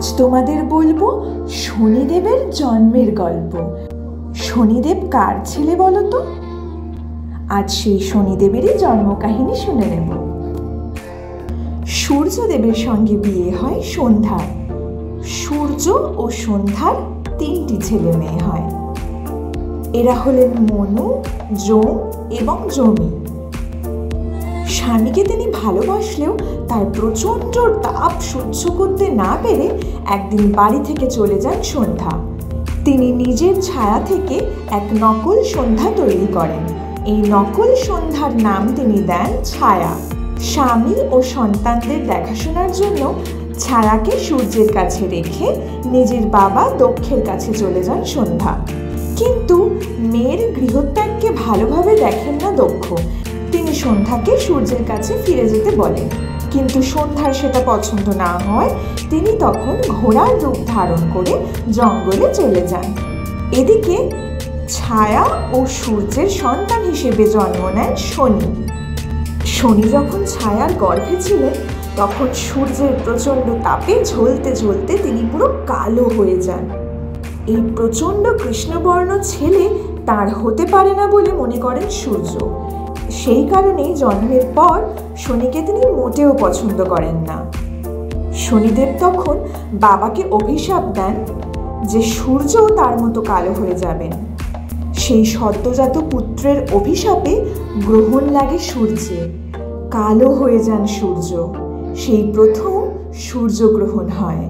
আজ তোমাদের বলবো শনিদেবের জন্মের গল্প। শনিদেব কার ছেলে বলো তো? আজ সেই শনিদেবেরই জন্মকাহিনী শুনে নেব। সূর্যদেবের সঙ্গে বিয়ে হয় সন্ধ্যার। সূর্য ও সন্ধ্যার 3টি ছেলে মেয়ে হয়। এরা হলেন মনু, যম এবং জমি। স্বামীকে তিনি ভালোবাসলেও তার প্রচণ্ড তাপ সহ্য করতে না পেরে একদিন বাড়ি থেকে চলে যান সন্ধ্যা। তিনি নিজের ছায়া থেকে এক নকল সন্ধ্যা তৈরি করেন। এই নকল সন্ধ্যার নাম তিনি দেন ছায়া। স্বামী ও সন্তানদের দেখাশোনার জন্য ছায়াকে সূর্যের কাছে রেখে নিজের বাবা দক্ষের কাছে চলে যান সন্ধ্যা। কিন্তু মেয়ের গৃহত্যাগকে ভালোভাবে দেখেন না দক্ষ। তিনি সন্ধ্যাকে সূর্যের কাছে ফিরে যেতে বলেন, কিন্তু সন্ধ্যার সেটা পছন্দ না হয় তিনি তখন ঘোড়ার রূপ ধারণ করে জঙ্গলে চলে যান। এদিকে ছায়া ও সূর্যের সন্তান হিসেবে জন্ম নেন শনি। শনি যখন ছায়ার গর্ভে ছিলেন তখন সূর্যের প্রচণ্ড তাপে ঝলতে ঝলতে তিনি পুরো কালো হয়ে যান। এই প্রচণ্ড কৃষ্ণবর্ণ ছেলে তার হতে পারে না বলে মনে করেন সূর্য। সেই কারণেই জন্মের পর শনিকে তিনি মোটেও পছন্দ করেন না। শনিদেব তখন বাবাকে অভিশাপ দেন যে সূর্যও তার মতো কালো হয়ে যাবেন। সেই সদ্যজাত পুত্রের অভিশাপে গ্রহণ লাগে সূর্যে। কালো হয়ে যান সূর্য। সেই প্রথম সূর্যগ্রহণ হয়।